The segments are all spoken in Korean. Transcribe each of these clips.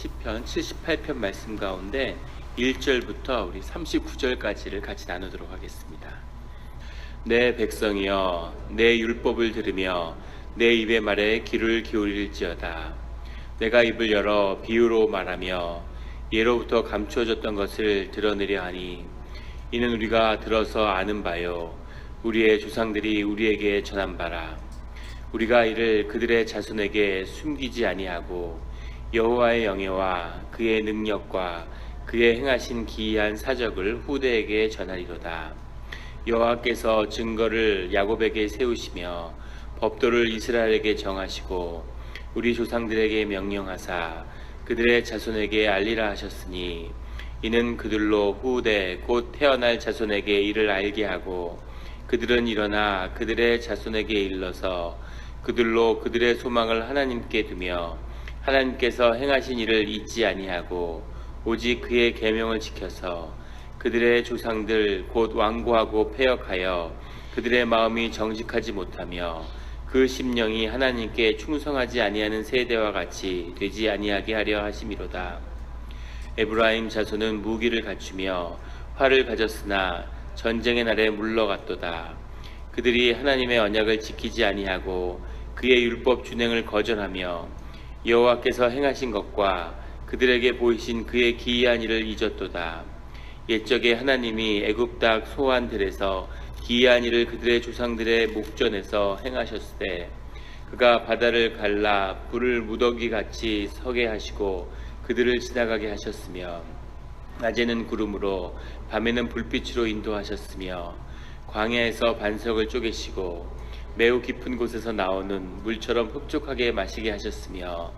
시편 78편 말씀 가운데 1절부터 우리 39절까지를 같이 나누도록 하겠습니다. 내 백성이여 내 율법을 들으며 내 입의 말에 귀를 기울일지어다. 내가 입을 열어 비유로 말하며 예로부터 감추어졌던 것을 드러내려 하니 이는 우리가 들어서 아는 바요 우리의 조상들이 우리에게 전한 바라. 우리가 이를 그들의 자손에게 숨기지 아니하고 여호와의 영예와 그의 능력과 그의 행하신 기이한 사적을 후대에게 전하리로다. 여호와께서 증거를 야곱에게 세우시며 법도를 이스라엘에게 정하시고 우리 조상들에게 명령하사 그들의 자손에게 알리라 하셨으니 이는 그들로 후대 곧 태어날 자손에게 이를 알게 하고 그들은 일어나 그들의 자손에게 일러서 그들로 그들의 소망을 하나님께 두며 하나님께서 행하신 일을 잊지 아니하고 오직 그의 계명을 지켜서 그들의 조상들 곧 완고하고 패역하여 그들의 마음이 정직하지 못하며 그 심령이 하나님께 충성하지 아니하는 세대와 같이 되지 아니하게 하려 하심이로다. 에브라임 자손은 무기를 갖추며 활을 가졌으나 전쟁의 날에 물러갔도다. 그들이 하나님의 언약을 지키지 아니하고 그의 율법 준행을 거절하며 여호와께서 행하신 것과 그들에게 보이신 그의 기이한 일을 잊었도다. 옛적에 하나님이 애굽 땅 소환들에서 기이한 일을 그들의 조상들의 목전에서 행하셨을 때 그가 바다를 갈라 불을 무더기같이 서게 하시고 그들을 지나가게 하셨으며 낮에는 구름으로 밤에는 불빛으로 인도하셨으며 광야에서 반석을 쪼개시고 매우 깊은 곳에서 나오는 물처럼 흡족하게 마시게 하셨으며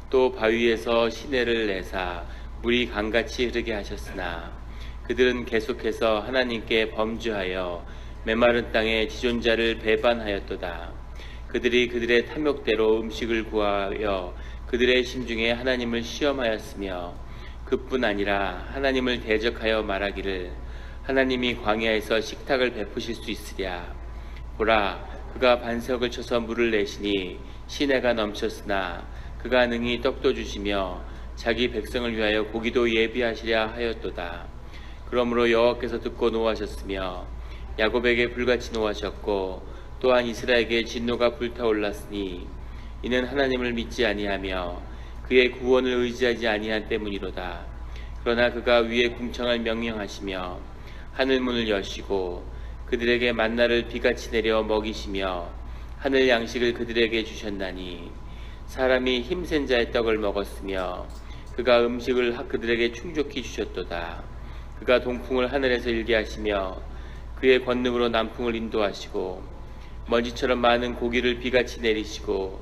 또 바위에서 시내를 내사 물이 강같이 흐르게 하셨으나 그들은 계속해서 하나님께 범죄하여 메마른 땅에 지존자를 배반하였도다. 그들이 그들의 탐욕대로 음식을 구하여 그들의 심중에 하나님을 시험하였으며 그뿐 아니라 하나님을 대적하여 말하기를 하나님이 광야에서 식탁을 베푸실 수 있으랴. 보라, 그가 반석을 쳐서 물을 내시니 시내가 넘쳤으나 그가 능히 떡도 주시며 자기 백성을 위하여 고기도 예비하시랴 하였도다. 그러므로 여호와께서 듣고 노하셨으며 야곱에게 불같이 노하셨고 또한 이스라엘에게 진노가 불타올랐으니 이는 하나님을 믿지 아니하며 그의 구원을 의지하지 아니한 때문이로다. 그러나 그가 위에 궁창을 명령하시며 하늘문을 여시고 그들에게 만나를 비같이 내려 먹이시며 하늘 양식을 그들에게 주셨나니 사람이 힘센 자의 떡을 먹었으며 그가 음식을 그들에게 충족히 주셨도다. 그가 동풍을 하늘에서 일게 하시며 그의 권능으로 남풍을 인도하시고 먼지처럼 많은 고기를 비같이 내리시고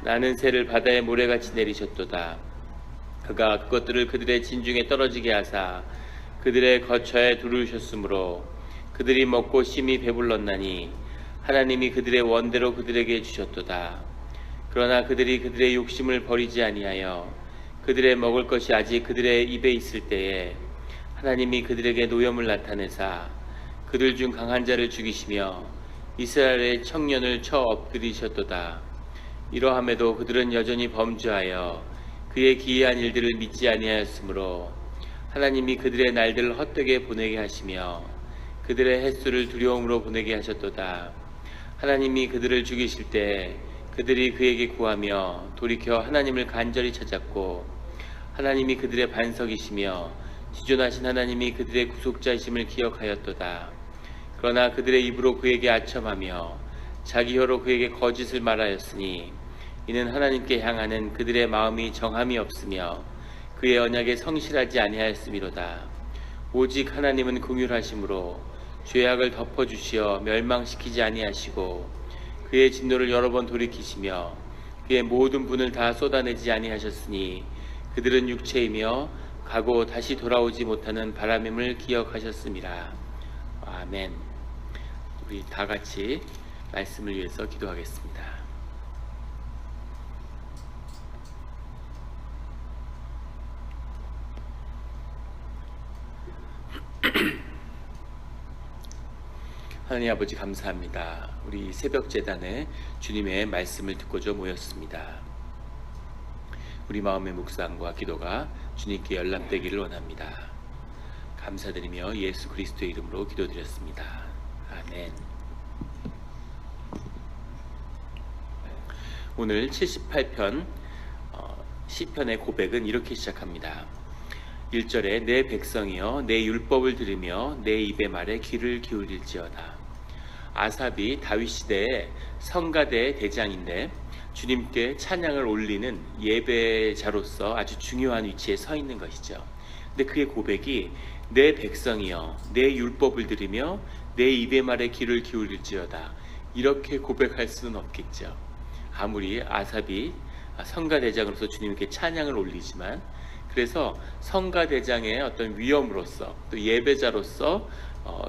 나는 새를 바다에 모래같이 내리셨도다. 그가 그것들을 그들의 진중에 떨어지게 하사 그들의 거처에 두르셨으므로 그들이 먹고 심히 배불렀나니 하나님이 그들의 원대로 그들에게 주셨도다. 그러나 그들이 그들의 욕심을 버리지 아니하여 그들의 먹을 것이 아직 그들의 입에 있을 때에 하나님이 그들에게 노염을 나타내사 그들 중 강한 자를 죽이시며 이스라엘의 청년을 쳐 엎드리셨도다. 이러함에도 그들은 여전히 범죄하여 그의 기이한 일들을 믿지 아니하였으므로 하나님이 그들의 날들을 헛되게 보내게 하시며 그들의 횟수를 두려움으로 보내게 하셨도다. 하나님이 그들을 죽이실 때 그들이 그에게 구하며 돌이켜 하나님을 간절히 찾았고 하나님이 그들의 반석이시며 지존하신 하나님이 그들의 구속자이심을 기억하였도다. 그러나 그들의 입으로 그에게 아첨하며 자기 혀로 그에게 거짓을 말하였으니 이는 하나님께 향하는 그들의 마음이 정함이 없으며 그의 언약에 성실하지 아니하였음이로다. 오직 하나님은 긍휼하심으로 죄악을 덮어주시어 멸망시키지 아니하시고 그의 진노를 여러 번 돌이키시며 그의 모든 분을 다 쏟아내지 아니하셨으니 그들은 육체이며 가고 다시 돌아오지 못하는 바람임을 기억하셨음이라. 아멘. 우리 다 같이 말씀을 위해서 기도하겠습니다. 하나님 아버지 감사합니다. 우리 새벽 제단에 주님의 말씀을 듣고자 모였습니다. 우리 마음의 묵상과 기도가 주님께 연락되기를 원합니다. 감사드리며 예수 그리스도의 이름으로 기도드렸습니다. 아멘. 오늘 78편 시편의 고백은 이렇게 시작합니다. 1절에 내 백성이여 내 율법을 들으며 내 입의 말에 귀를 기울일지어다. 아삽이 다윗 시대의 성가대 대장인데 주님께 찬양을 올리는 예배자로서 아주 중요한 위치에 서 있는 것이죠. 근데 그의 고백이 내 백성이여 내 율법을 들으며 내 입의 말에 귀를 기울일지어다. 이렇게 고백할 수는 없겠죠. 아무리 아삽이 성가대장으로서 주님께 찬양을 올리지만, 그래서 성가대장의 어떤 위엄으로서 또 예배자로서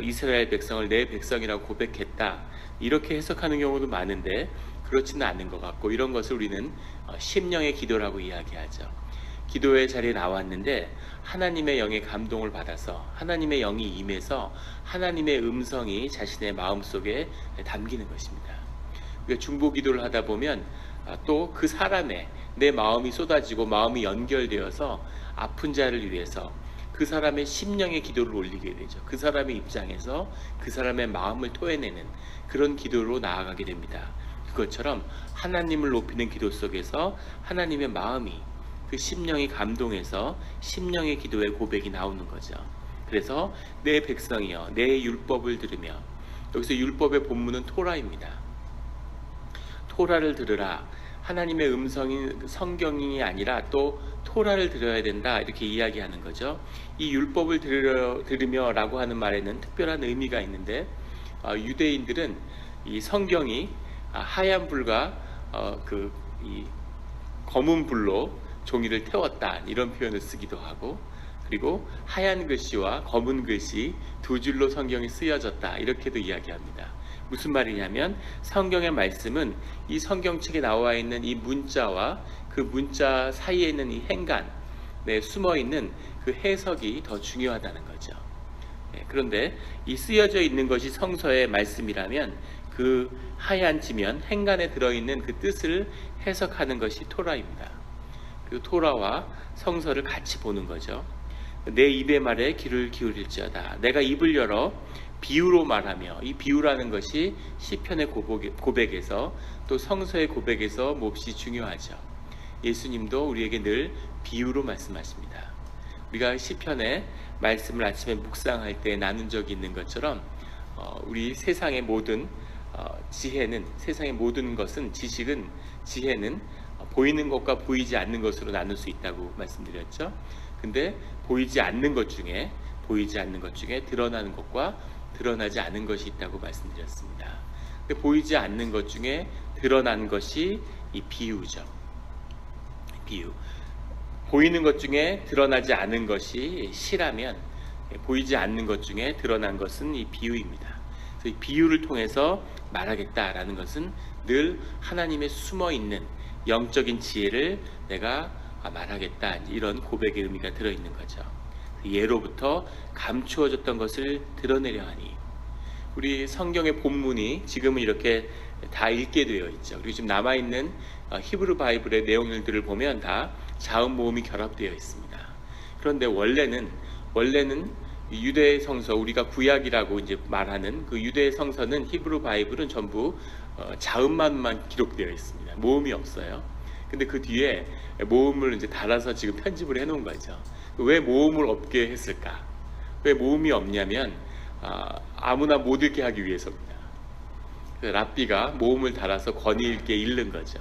이스라엘 백성을 내 백성이라고 고백했다, 이렇게 해석하는 경우도 많은데 그렇지는 않은 것 같고, 이런 것을 우리는 심령의 기도라고 이야기하죠. 기도의 자리에 나왔는데 하나님의 영의 감동을 받아서 하나님의 영이 임해서 하나님의 음성이 자신의 마음속에 담기는 것입니다. 우리가 중보 기도를 하다 보면 또 그 사람의 내 마음이 쏟아지고 마음이 연결되어서 아픈 자를 위해서 그 사람의 심령의 기도를 올리게 되죠. 그 사람의 입장에서 그 사람의 마음을 토해내는 그런 기도로 나아가게 됩니다. 그것처럼 하나님을 높이는 기도 속에서 하나님의 마음이, 그 심령이 감동해서 심령의 기도의 고백이 나오는 거죠. 그래서 내 백성이여 내 율법을 들으며, 여기서 율법의 본문은 토라입니다. 토라를 들으라. 하나님의 음성인 성경이 아니라 또 토라를 들어야 된다, 이렇게 이야기하는 거죠. 이 율법을 들으며 라고 하는 말에는 특별한 의미가 있는데, 유대인들은 이 성경이 하얀 불과 이 검은 불로 종이를 태웠다, 이런 표현을 쓰기도 하고, 그리고 하얀 글씨와 검은 글씨 두 줄로 성경이 쓰여졌다, 이렇게도 이야기합니다. 무슨 말이냐면 성경의 말씀은 이 성경책에 나와 있는 이 문자와 그 문자 사이에 있는 이 행간에 숨어 있는 그 해석이 더 중요하다는 거죠. 그런데 이 쓰여져 있는 것이 성서의 말씀이라면 그 하얀 지면 행간에 들어있는 그 뜻을 해석하는 것이 토라입니다. 그 토라와 성서를 같이 보는 거죠. 내 입의 말에 귀를 기울일지어다. 내가 입을 열어 비유로 말하며, 이 비유라는 것이 시편의 고백에서 또 성서의 고백에서 몹시 중요하죠. 예수님도 우리에게 늘 비유로 말씀하십니다. 우리가 시편의 말씀을 아침에 묵상할 때 나눈 적이 있는 것처럼 우리 세상의 모든 지혜는, 세상의 모든 것은, 지식은, 지혜는 보이는 것과 보이지 않는 것으로 나눌 수 있다고 말씀드렸죠. 근데 보이지 않는 것 중에 드러나는 것과 드러나지 않은 것이 있다고 말씀드렸습니다. 근데 보이지 않는 것 중에 드러난 것이 이 비유죠. 비유. 보이는 것 중에 드러나지 않은 것이 시라면, 보이지 않는 것 중에 드러난 것은 이 비유입니다. 그래서 이 비유를 통해서 말하겠다라는 것은 늘 하나님의 숨어있는 영적인 지혜를 내가 말하겠다, 이런 고백의 의미가 들어있는 거죠. 예로부터 감추어졌던 것을 드러내려 하니. 우리 성경의 본문이 지금은 이렇게 다 읽게 되어 있죠. 그리고 지금 남아있는 히브리 바이블의 내용들을 보면 다 자음 모음이 결합되어 있습니다. 그런데 원래는 유대 성서, 우리가 구약이라고 이제 말하는 그 유대 성서는, 히브리 바이블은 전부 자음만 기록되어 있습니다. 모음이 없어요. 근데 그 뒤에 모음을 이제 달아서 지금 편집을 해 놓은 거죠. 왜 모음을 없게 했을까? 왜 모음이 없냐면 아무나 못 읽게 하기 위해서입니다. 랍비가 모음을 달아서 권위 있게 읽는 거죠.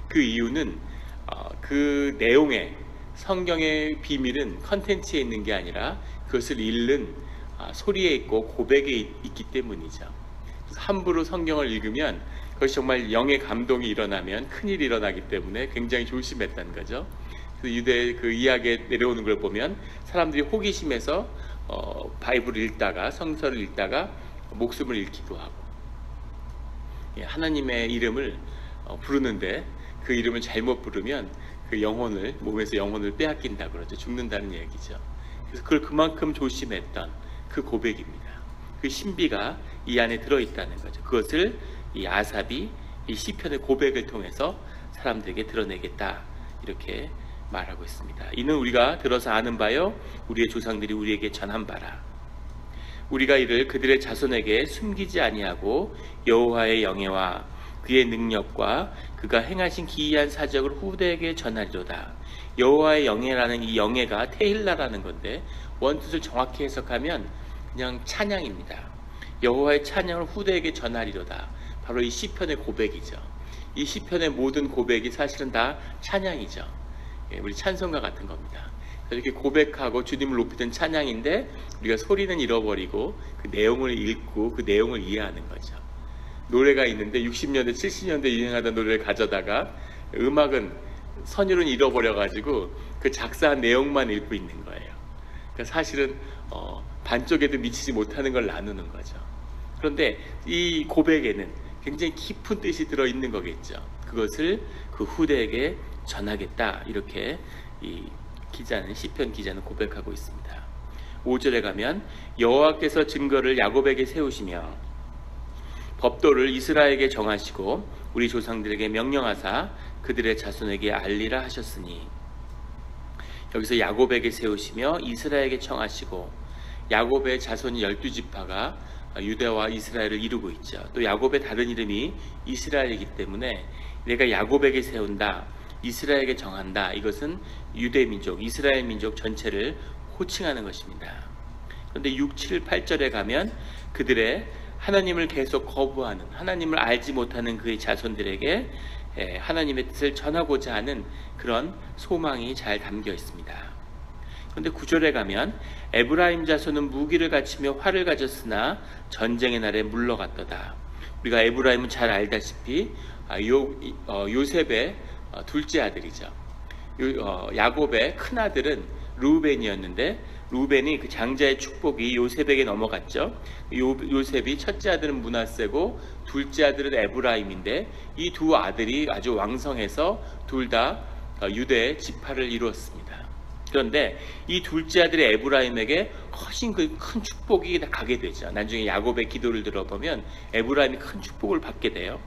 그 이유는 그 내용에, 성경의 비밀은 컨텐츠에 있는 게 아니라 그것을 읽는 소리에 있고 고백에 있기 때문이죠. 그래서 함부로 성경을 읽으면 그것이 정말 영의 감동이 일어나면 큰일이 일어나기 때문에 굉장히 조심했다는 거죠. 유대 그 이야기에 내려오는 걸 보면 사람들이 호기심에서 바이블을 읽다가, 성서를 읽다가 목숨을 잃기도 하고, 하나님의 이름을 부르는데 그 이름을 잘못 부르면 그 영혼을, 몸에서 영혼을 빼앗긴다 그러죠. 죽는다는 얘기죠. 그래서 그걸 그만큼 조심했던 그 고백입니다. 그 신비가 이 안에 들어있다는 거죠. 그것을 이 아삽이 이 시편의 고백을 통해서 사람들에게 드러내겠다, 이렇게 말하고 있습니다. 이는 우리가 들어서 아는 바요 우리의 조상들이 우리에게 전한 바라. 우리가 이를 그들의 자손에게 숨기지 아니하고 여호와의 영예와 그의 능력과 그가 행하신 기이한 사적을 후대에게 전하리로다. 여호와의 영예라는 이 영예가 테힐라라는 건데 원뜻을 정확히 해석하면 그냥 찬양입니다. 여호와의 찬양을 후대에게 전하리로다. 바로 이 시편의 고백이죠. 이 시편의 모든 고백이 사실은 다 찬양이죠. 우리 찬송가 같은 겁니다. 이렇게 고백하고 주님을 높이던 찬양인데 우리가 소리는 잃어버리고 그 내용을 읽고 그 내용을 이해하는 거죠. 노래가 있는데 60년대 70년대 유행하던 노래를 가져다가 음악은 선율은 잃어버려가지고 그 작사한 내용만 읽고 있는 거예요. 그러니까 사실은 반쪽에도 미치지 못하는 걸 나누는 거죠. 그런데 이 고백에는 굉장히 깊은 뜻이 들어있는 거겠죠. 그것을 그 후대에게 전하겠다, 이렇게 이 시편 기자는 고백하고 있습니다. 5절에 가면 여호와께서 증거를 야곱에게 세우시며 법도를 이스라엘에게 정하시고 우리 조상들에게 명령하사 그들의 자손에게 알리라 하셨으니, 여기서 야곱에게 세우시며 이스라엘에게 청하시고, 야곱의 자손이 12지파가 유다와 이스라엘을 이루고 있죠. 또 야곱의 다른 이름이 이스라엘이기 때문에 내가 야곱에게 세운다, 이스라엘에게 정한다, 이것은 유대 민족, 이스라엘 민족 전체를 호칭하는 것입니다. 그런데 6, 7, 8절에 가면 그들의 하나님을 계속 거부하는, 하나님을 알지 못하는 그의 자손들에게 하나님의 뜻을 전하고자 하는 그런 소망이 잘 담겨 있습니다. 그런데 9절에 가면 에브라임 자손은 무기를 갖추며 활을 가졌으나 전쟁의 날에 물러갔도다. 우리가 에브라임은 잘 알다시피 요셉의 둘째 아들이죠. 야곱의 큰 아들은 루벤이었는데 루벤이 그 장자의 축복이 요셉에게 넘어갔죠. 요셉이 첫째 아들은 므낫세고 둘째 아들은 에브라임인데 이 두 아들이 아주 왕성해서 둘 다 유대의 지파를 이루었습니다. 그런데 이 둘째 아들의 에브라임에게 훨씬 그 큰 축복이 가게 되죠. 나중에 야곱의 기도를 들어보면 에브라임이 큰 축복을 받게 돼요.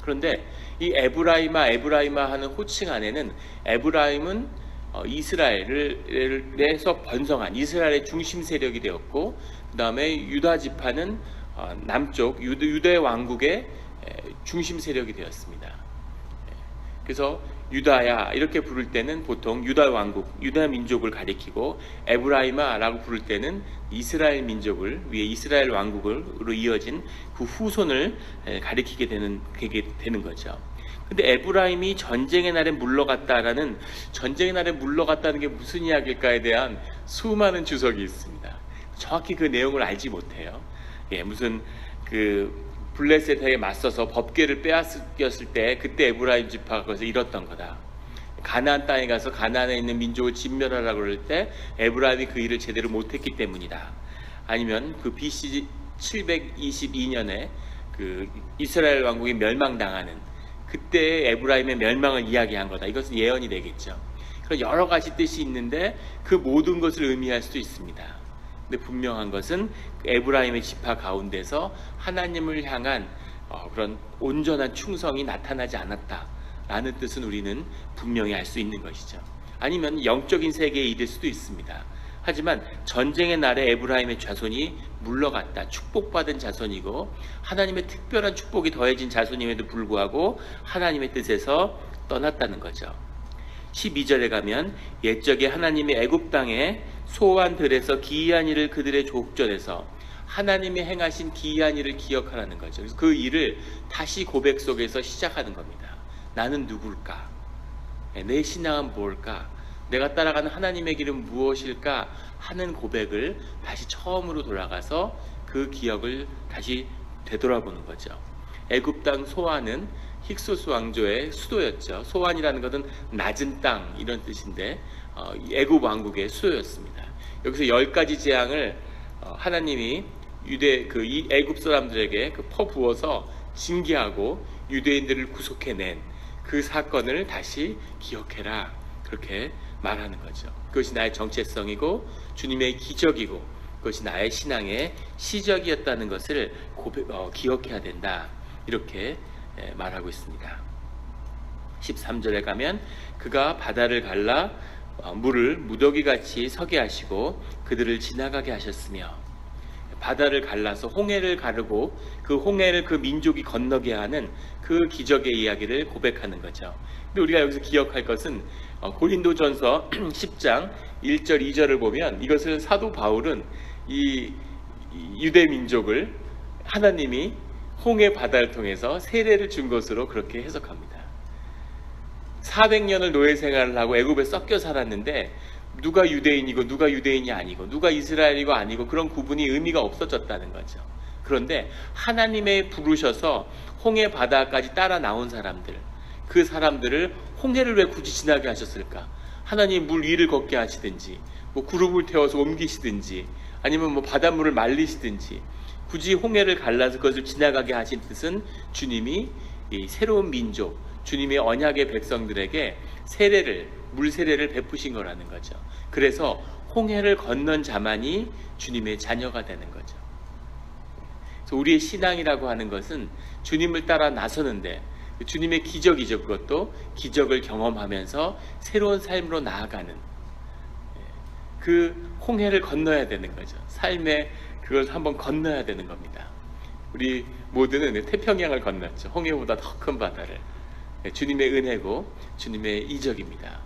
그런데 이 에브라임아 하는 호칭 안에는 에브라임은 이스라엘에서 번성한 이스라엘의 중심 세력이 되었고, 그 다음에 유다 지파는 남쪽 유대 왕국의 중심 세력이 되었습니다. 그래서 유다야 이렇게 부를 때는 보통 유다 왕국, 유다 민족을 가리키고, 에브라임아라고 부를 때는 이스라엘 민족을 위해 이스라엘 왕국으로 이어진 그 후손을 가리키게 되는 거죠. 근데 에브라임이 전쟁의 날에 물러갔다는 게 무슨 이야기일까에 대한 수많은 주석이 있습니다. 정확히 그 내용을 알지 못해요. 무슨 그 블레셋에게 맞서서 법궤를 빼앗겼을 때 그때 에브라임 지파가 거기서 잃었던 거다. 가나안 땅에 가서 가나안에 있는 민족을 진멸하라고 그럴 때 에브라임이 그 일을 제대로 못했기 때문이다. 아니면 그 BC 722년에 그 이스라엘 왕국이 멸망당하는 그때 에브라임의 멸망을 이야기한 거다. 이것은 예언이 되겠죠. 그런 여러 가지 뜻이 있는데 그 모든 것을 의미할 수도 있습니다. 근데 분명한 것은 에브라임의 지파 가운데서 하나님을 향한 그런 온전한 충성이 나타나지 않았다라는 뜻은 우리는 분명히 알 수 있는 것이죠. 아니면 영적인 세계에 이를 수도 있습니다. 하지만 전쟁의 날에 에브라임의 자손이 물러갔다, 축복받은 자손이고 하나님의 특별한 축복이 더해진 자손임에도 불구하고 하나님의 뜻에서 떠났다는 거죠. 12절에 가면 옛적에 하나님이 애굽 땅에 소환 들에서 기이한 일을 그들의 족전에서 하나님이 행하신 기이한 일을 기억하라는 거죠. 그래서 그 일을 다시 고백 속에서 시작하는 겁니다. 나는 누굴까? 내 신앙은 뭘까? 내가 따라가는 하나님의 길은 무엇일까 하는 고백을 다시 처음으로 돌아가서 그 기억을 다시 되돌아보는 거죠. 애굽 땅 소안은 힉소스 왕조의 수도였죠. 소안이라는 것은 낮은 땅 이런 뜻인데 애굽 왕국의 수도였습니다. 여기서 10가지 재앙을 하나님이 이 애굽 사람들에게 퍼부어서 징계하고 유대인들을 구속해낸 그 사건을 다시 기억해라, 그렇게 말하는 거죠. 그것이 나의 정체성이고 주님의 기적이고 그것이 나의 신앙의 시작이었다는 것을 기억해야 된다, 이렇게 말하고 있습니다. 13절에 가면 그가 바다를 갈라 물을 무더기같이 서게 하시고 그들을 지나가게 하셨으며, 바다를 갈라서 홍해를 가르고 그 홍해를 그 민족이 건너게 하는 그 기적의 이야기를 고백하는 거죠. 근데 우리가 여기서 기억할 것은 고린도전서 10장 1절 2절을 보면 이것을 사도 바울은 이 유대 민족을 하나님이 홍해 바다를 통해서 세례를 준 것으로 그렇게 해석합니다. 400년을 노예 생활을 하고 애굽에 섞여 살았는데 누가 유대인이고 누가 유대인이 아니고 누가 이스라엘이고 아니고 그런 구분이 의미가 없어졌다는 거죠. 그런데 하나님의 부르셔서 홍해 바다까지 따라 나온 사람들, 그 사람들을 홍해를 왜 굳이 지나게 하셨을까? 하나님 물 위를 걷게 하시든지 뭐 구름을 태워서 옮기시든지 아니면 뭐 바닷물을 말리시든지 굳이 홍해를 갈라서 그것을 지나가게 하신 뜻은 주님이 이 새로운 민족, 주님의 언약의 백성들에게 물 세례를 베푸신 거라는 거죠. 그래서 홍해를 건넌 자만이 주님의 자녀가 되는 거죠. 그래서 우리의 신앙이라고 하는 것은 주님을 따라 나서는데 주님의 기적이죠. 그것도 기적을 경험하면서 새로운 삶으로 나아가는 그 홍해를 건너야 되는 거죠. 삶의 그걸 한번 건너야 되는 겁니다. 우리 모두는 태평양을 건넜죠. 홍해보다 더 큰 바다를. 주님의 은혜고 주님의 이적입니다.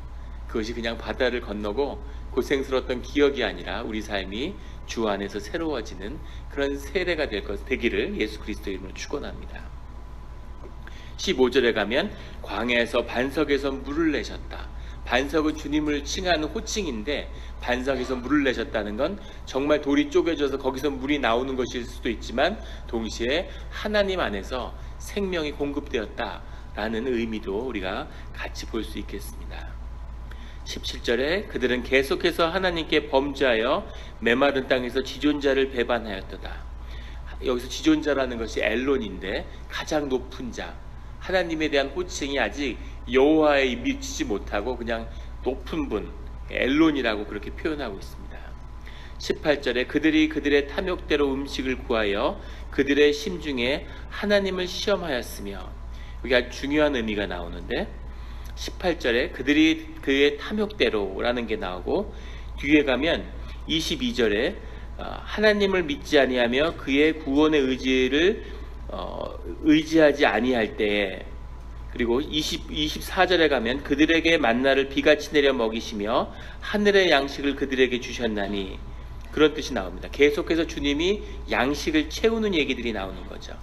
그것이 그냥 바다를 건너고 고생스러웠던 기억이 아니라 우리 삶이 주 안에서 새로워지는 그런 세례가 되기를 예수 그리스도 이름으로 축원합니다. 15절에 가면 광야에서 반석에서 물을 내셨다. 반석은 주님을 칭하는 호칭인데 반석에서 물을 내셨다는 건 정말 돌이 쪼개져서 거기서 물이 나오는 것일 수도 있지만 동시에 하나님 안에서 생명이 공급되었다라는 의미도 우리가 같이 볼 수 있겠습니다. 17절에 그들은 계속해서 하나님께 범죄하여 메마른 땅에서 지존자를 배반하였도다. 여기서 지존자라는 것이 엘론인데 가장 높은 자, 하나님에 대한 호칭이 아직 여호와에 미치지 못하고 그냥 높은 분, 엘론이라고 그렇게 표현하고 있습니다. 18절에 그들이 그들의 탐욕대로 음식을 구하여 그들의 심중에 하나님을 시험하였으며, 여기 아주 중요한 의미가 나오는데 18절에 그들이 그의 탐욕대로라는 게 나오고 뒤에 가면 22절에 하나님을 믿지 아니하며 그의 구원의 의지를 의지하지 아니할 때에, 그리고 24절에 가면 그들에게 만나를 비같이 내려 먹이시며 하늘의 양식을 그들에게 주셨나니, 그런 뜻이 나옵니다. 계속해서 주님이 양식을 채우는 얘기들이 나오는 거죠.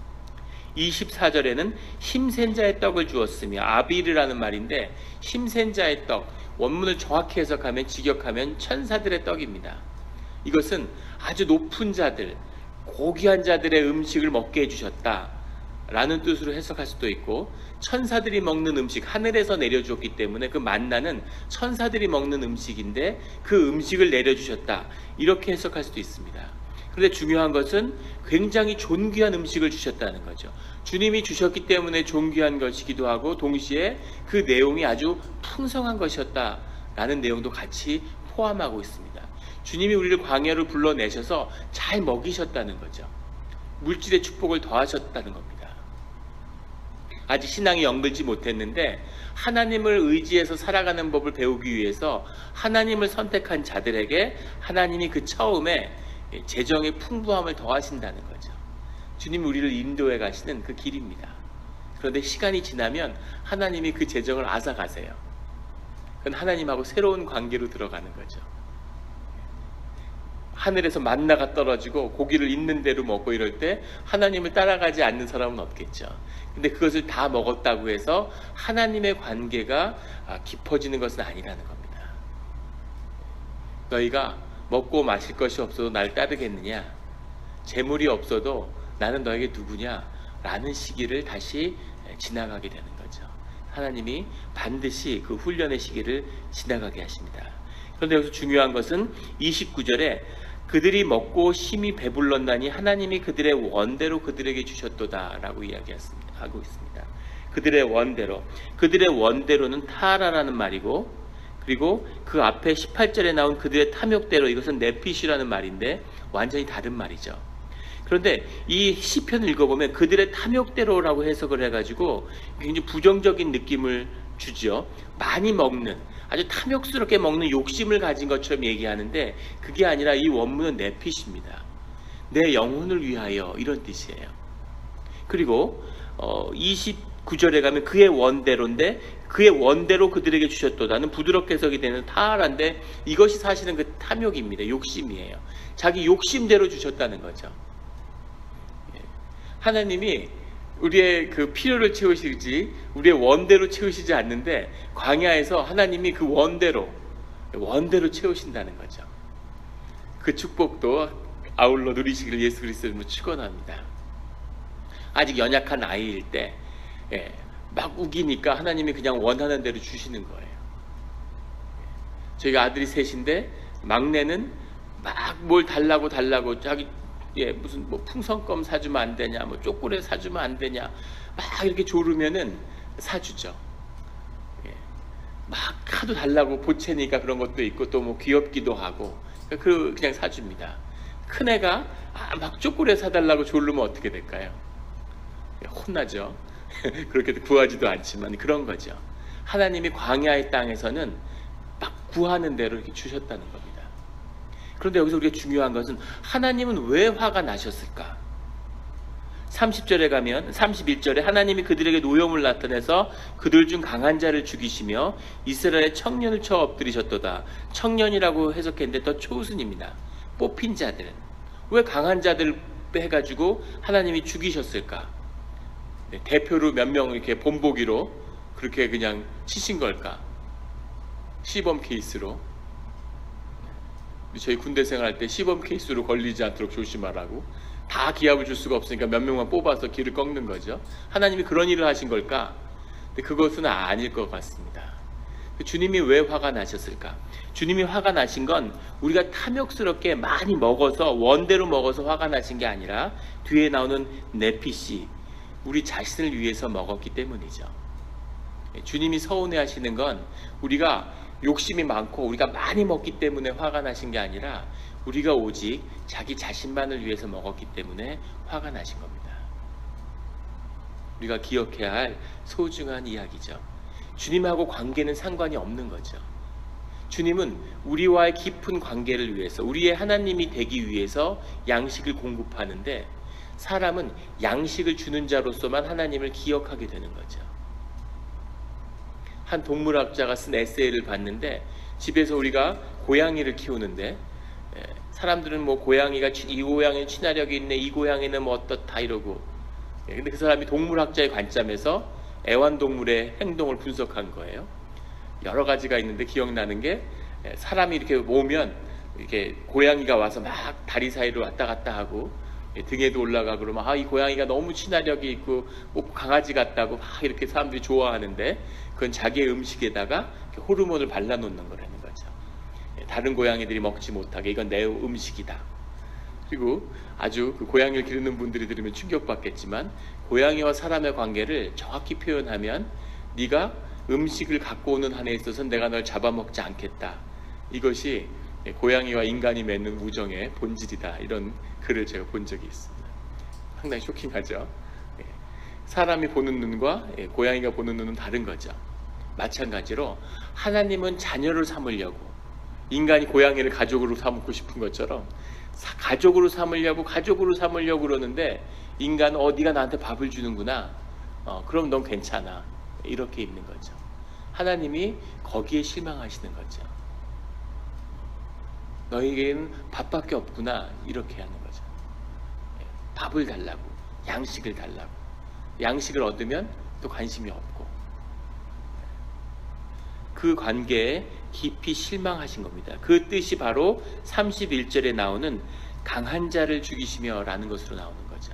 24절에는 힘센 자의 떡을 주었으며, 아비르라는 말인데 힘센 자의 떡, 원문을 정확히 해석하면 직역하면 천사들의 떡입니다. 이것은 아주 높은 자들, 고귀한 자들의 음식을 먹게 해주셨다 라는 뜻으로 해석할 수도 있고, 천사들이 먹는 음식, 하늘에서 내려주었기 때문에 그 만나는 천사들이 먹는 음식인데 그 음식을 내려주셨다, 이렇게 해석할 수도 있습니다. 그런데 중요한 것은 굉장히 존귀한 음식을 주셨다는 거죠. 주님이 주셨기 때문에 존귀한 것이기도 하고 동시에 그 내용이 아주 풍성한 것이었다라는 내용도 같이 포함하고 있습니다. 주님이 우리를 광야로 불러내셔서 잘 먹이셨다는 거죠. 물질의 축복을 더하셨다는 겁니다. 아직 신앙이 영들지 못했는데 하나님을 의지해서 살아가는 법을 배우기 위해서 하나님을 선택한 자들에게 하나님이 그 처음에 재정의 풍부함을 더하신다는 거죠. 주님이 우리를 인도해 가시는 그 길입니다. 그런데 시간이 지나면 하나님이 그 재정을 앗아가세요. 그건 하나님하고 새로운 관계로 들어가는 거죠. 하늘에서 만나가 떨어지고 고기를 있는 대로 먹고 이럴 때 하나님을 따라가지 않는 사람은 없겠죠. 근데 그것을 다 먹었다고 해서 하나님의 관계가 깊어지는 것은 아니라는 겁니다. 너희가 먹고 마실 것이 없어도 날 따르겠느냐? 재물이 없어도 나는 너에게 누구냐? 라는 시기를 다시 지나가게 되는 거죠. 하나님이 반드시 그 훈련의 시기를 지나가게 하십니다. 그런데 여기서 중요한 것은 29절에 그들이 먹고 심히 배불렀나니 하나님이 그들의 원대로 그들에게 주셨도다 라고 이야기하고 있습니다. 그들의 원대로, 그들의 원대로는 타라라는 말이고, 그리고 그 앞에 18절에 나온 그들의 탐욕대로, 이것은 네핏이라는 말인데 완전히 다른 말이죠. 그런데 이 시편을 읽어보면 그들의 탐욕대로라고 해석을 해가지고 굉장히 부정적인 느낌을 주죠. 많이 먹는, 아주 탐욕스럽게 먹는 욕심을 가진 것처럼 얘기하는데 그게 아니라 이 원문은 네핏입니다. 내 영혼을 위하여, 이런 뜻이에요. 그리고 29절에 가면 그의 원대로인데, 그의 원대로 그들에게 주셨도다는 부드럽게 해석이 되는 타하란데, 이것이 사실은 그 탐욕입니다. 욕심이에요. 자기 욕심대로 주셨다는 거죠. 하나님이 우리의 그 필요를 채우시지 우리의 원대로 채우시지 않는데, 광야에서 하나님이 그 원대로 채우신다는 거죠. 그 축복도 아울러 누리시기를 예수 그리스도로 축원합니다. 아직 연약한 아이일 때 막 우기니까 하나님이 그냥 원하는 대로 주시는 거예요. 저희가 아들이 셋인데 막내는 막 뭘 달라고 자기 무슨 뭐 풍선껌 사주면 안 되냐, 뭐 초콜릿 사주면 안 되냐, 막 이렇게 조르면은 사주죠. 막 하도 달라고 보채니까 그런 것도 있고, 또 뭐 귀엽기도 하고 그냥 사줍니다. 큰애가 막 초콜릿 사달라고 조르면 어떻게 될까요? 혼나죠. 그렇게 구하지도 않지만 그런 거죠. 하나님이 광야의 땅에서는 막 구하는 대로 이렇게 주셨다는 겁니다. 그런데 여기서 우리가 중요한 것은, 하나님은 왜 화가 나셨을까? 30절에 가면, 31절에 하나님이 그들에게 노염을 나타내서 그들 중 강한 자를 죽이시며 이스라엘의 청년을 쳐 엎드리셨도다. 청년이라고 해석했는데 더 초순입니다. 뽑힌 자들. 왜 강한 자들 해가지고 하나님이 죽이셨을까? 대표로 몇 명 이렇게 본보기로 그렇게 그냥 치신 걸까? 시범 케이스로. 저희 군대 생활할 때 시범 케이스로 걸리지 않도록 조심하라고, 다 기합을 줄 수가 없으니까 몇 명만 뽑아서 길을 꺾는 거죠. 하나님이 그런 일을 하신 걸까? 근데 그것은 아닐 것 같습니다. 주님이 왜 화가 나셨을까? 주님이 화가 나신 건 우리가 탐욕스럽게 많이 먹어서, 원대로 먹어서 화가 나신 게 아니라, 뒤에 나오는 네핏이 우리 자신을 위해서 먹었기 때문이죠. 주님이 서운해 하시는 건 우리가 욕심이 많고 우리가 많이 먹기 때문에 화가 나신 게 아니라, 우리가 오직 자기 자신만을 위해서 먹었기 때문에 화가 나신 겁니다. 우리가 기억해야 할 소중한 이야기죠. 주님하고 관계는 상관이 없는 거죠. 주님은 우리와의 깊은 관계를 위해서, 우리의 하나님이 되기 위해서 양식을 공급하는데, 사람은 양식을 주는 자로서만 하나님을 기억하게 되는 거죠. 한 동물학자가 쓴 에세이를 봤는데, 집에서 우리가 고양이를 키우는데 사람들은 뭐 고양이가 이 고양이는 친화력이 있네, 이 고양이는 뭐 어떻다 이러고, 근데 그 사람이 동물학자의 관점에서 애완동물의 행동을 분석한 거예요. 여러 가지가 있는데 기억나는 게, 사람이 이렇게 오면 이렇게 고양이가 와서 막 다리 사이로 왔다 갔다 하고 등에도 올라가 그러면, 이 고양이가 너무 친화력이 있고 뭐 강아지 같다고 막 이렇게 사람들이 좋아하는데, 그건 자기의 음식에다가 호르몬을 발라놓는 거라는 거죠. 다른 고양이들이 먹지 못하게, 이건 내 음식이다. 그리고 아주 그 고양이를 기르는 분들이 들으면 충격받겠지만, 고양이와 사람의 관계를 정확히 표현하면, 네가 음식을 갖고 오는 한에 있어서는 내가 널 잡아먹지 않겠다. 이것이 고양이와 인간이 맺는 우정의 본질이다. 이런 글을 제가 본 적이 있습니다. 상당히 쇼킹하죠. 사람이 보는 눈과 고양이가 보는 눈은 다른 거죠. 마찬가지로 하나님은 자녀를 삼으려고, 인간이 고양이를 가족으로 삼고 싶은 것처럼 가족으로 삼으려고 그러는데, 인간은 네가 나한테 밥을 주는구나, 그럼 넌 괜찮아, 이렇게 있는 거죠. 하나님이 거기에 실망하시는 거죠. 너에게는 밥밖에 없구나, 이렇게 하는 거죠. 밥을 달라고, 양식을 달라고. 양식을 얻으면 또 관심이 없고, 그 관계에 깊이 실망하신 겁니다. 그 뜻이 바로 31절에 나오는 강한 자를 죽이시며 라는 것으로 나오는 거죠.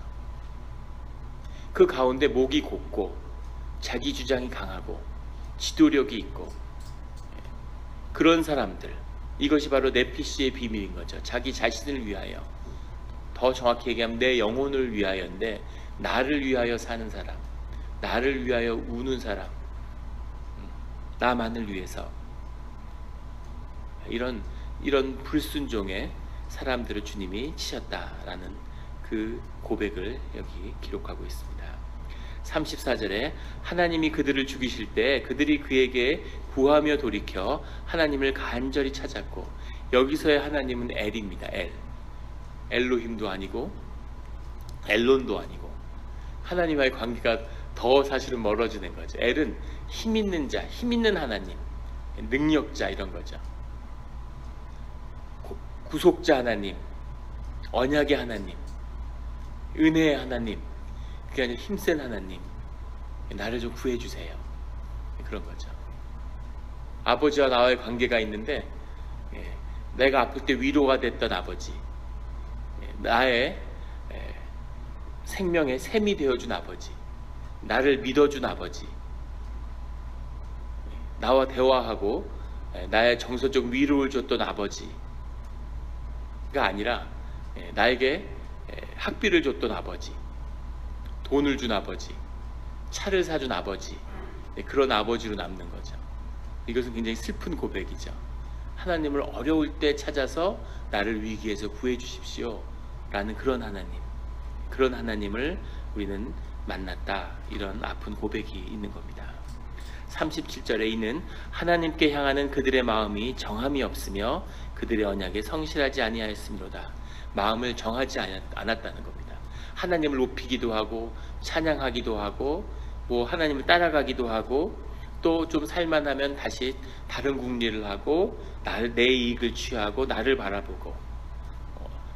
그 가운데 목이 곱고 자기 주장이 강하고 지도력이 있고 그런 사람들, 이것이 바로 네피시의 비밀인 거죠. 자기 자신을 위하여, 더 정확히 얘기하면 내 영혼을 위하여인데, 나를 위하여 사는 사람, 나를 위하여 우는 사람, 나만을 위해서, 이런 불순종의 사람들을 주님이 치셨다라는 그 고백을 여기 기록하고 있습니다. 34절에 하나님이 그들을 죽이실 때 그들이 그에게 구하며 돌이켜 하나님을 간절히 찾았고, 여기서의 하나님은 엘입니다. 엘로힘도 아니고 엘론도 아니고 하나님과의 관계가 더 사실은 멀어지는 거죠. 엘은 힘 있는 자, 힘 있는 하나님, 능력자 이런 거죠. 구속자 하나님, 언약의 하나님, 은혜의 하나님, 그게 아니라 힘센 하나님, 나를 좀 구해주세요. 그런 거죠. 아버지와 나와의 관계가 있는데, 내가 아플 때 위로가 됐던 아버지, 나의 생명의 샘이 되어준 아버지, 나를 믿어준 아버지, 나와 대화하고 나의 정서적 위로를 줬던 아버지가 아니라 나에게 학비를 줬던 아버지, 돈을 준 아버지, 차를 사준 아버지, 그런 아버지로 남는 거죠. 이것은 굉장히 슬픈 고백이죠. 하나님을 어려울 때 찾아서 나를 위기에서 구해 주십시오 라는 그런 하나님을 우리는 만났다, 이런 아픈 고백이 있는 겁니다. 37절에 이는 하나님께 향하는 그들의 마음이 정함이 없으며 그들의 언약에 성실하지 아니하였으므로다. 마음을 정하지 않았다는 겁니다. 하나님을 높이기도 하고 찬양하기도 하고 하나님을 따라가기도 하고, 또 좀 살만하면 다시 다른 궁리를 하고 내 이익을 취하고 나를 바라보고,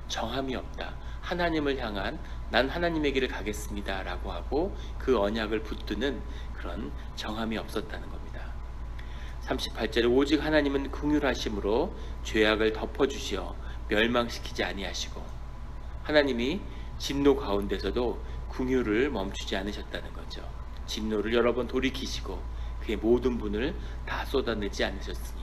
정함이 없다. 하나님을 향한 난 하나님의 길을 가겠습니다 라고 하고 그 언약을 붙드는 그런 정함이 없었다는 겁니다. 38절에 오직 하나님은 긍휼하심으로 죄악을 덮어주시어 멸망시키지 아니하시고, 하나님이 진노 가운데서도 긍휼을 멈추지 않으셨다는 거죠. 진노를 여러 번 돌이키시고 그의 모든 분을 다 쏟아내지 않으셨으니,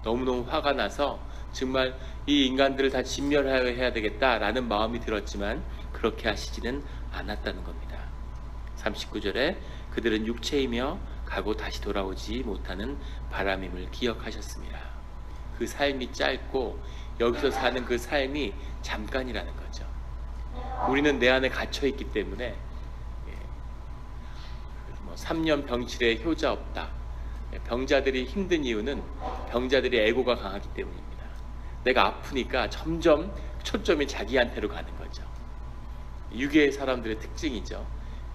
너무너무 화가 나서 정말 이 인간들을 다 진멸해야 되겠다라는 마음이 들었지만 그렇게 하시지는 않았다는 겁니다. 39절에 그들은 육체이며 가고 다시 돌아오지 못하는 바람임을 기억하셨습니다. 그 삶이 짧고 여기서 사는 그 삶이 잠깐이라는 거죠. 우리는 내 안에 갇혀있기 때문에 3년 병실에 효자 없다. 병자들이 힘든 이유는 병자들이 에고가 강하기 때문입니다. 내가 아프니까 점점 초점이 자기한테로 가는 거죠. 유괴 사람들의 특징이죠.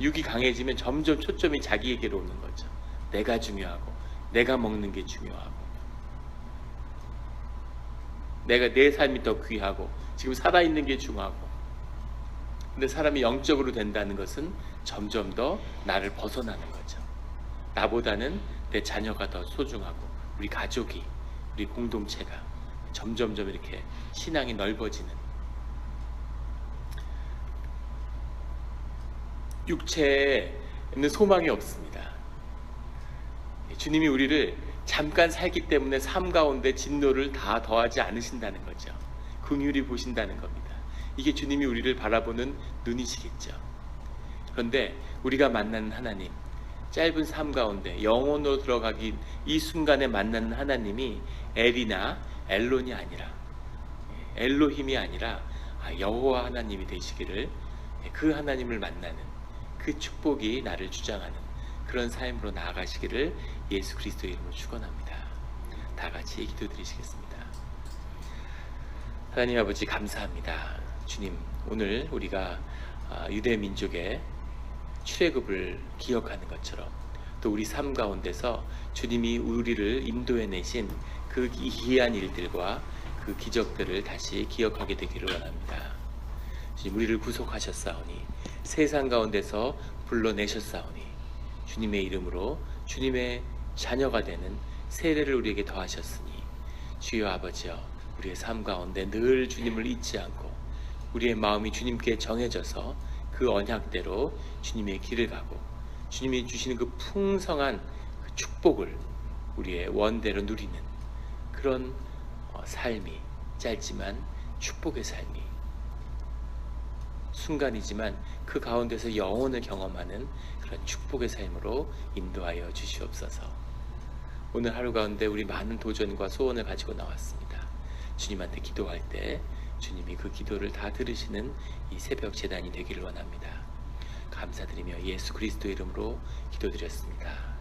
육이 강해지면 점점 초점이 자기에게로 오는 거죠. 내가 중요하고 내가 먹는 게 중요하고 내 삶이 더 귀하고 지금 살아있는 게 중요하고. 근데 사람이 영적으로 된다는 것은 점점 더 나를 벗어나는 거죠. 나보다는 내 자녀가 더 소중하고 우리 가족이, 우리 공동체가 점점점 이렇게 신앙이 넓어지는, 육체에는 소망이 없습니다. 주님이 우리를 잠깐 살기 때문에 삶 가운데 진노를 다 더하지 않으신다는 거죠. 긍휼히 보신다는 겁니다. 이게 주님이 우리를 바라보는 눈이시겠죠. 그런데 우리가 만나는 하나님, 짧은 삶 가운데 영혼으로 들어가기 이 순간에 만나는 하나님이 엘이나 엘론이 아니라, 엘로힘이 아니라 여호와 하나님이 되시기를, 그 하나님을 만나는 그 축복이 나를 주장하는 그런 삶으로 나아가시기를 예수 그리스도의 이름으로 축원합니다. 다 같이 기도드리시겠습니다. 하나님 아버지 감사합니다. 주님, 오늘 우리가 유대 민족의 출애굽을 기억하는 것처럼 또 우리 삶 가운데서 주님이 우리를 인도해 내신 그 기이한 일들과 그 기적들을 다시 기억하게 되기를 원합니다. 주님, 우리를 구속하셨사오니 세상 가운데서 불러내셨사오니 주님의 이름으로 주님의 자녀가 되는 세례를 우리에게 더하셨으니, 주여 아버지여, 우리의 삶 가운데 늘 주님을 잊지 않고 우리의 마음이 주님께 정해져서 그 언약대로 주님의 길을 가고 주님이 주시는 그 풍성한 그 축복을 우리의 원대로 누리는 그런 삶이, 짧지만 축복의 삶이, 순간이지만 그 가운데서 영혼을 경험하는 그런 축복의 삶으로 인도하여 주시옵소서. 오늘 하루 가운데 우리 많은 도전과 소원을 가지고 나왔습니다. 주님한테 기도할 때 주님이 그 기도를 다 들으시는 이 새벽 제단이 되기를 원합니다. 감사드리며 예수 그리스도 이름으로 기도드렸습니다.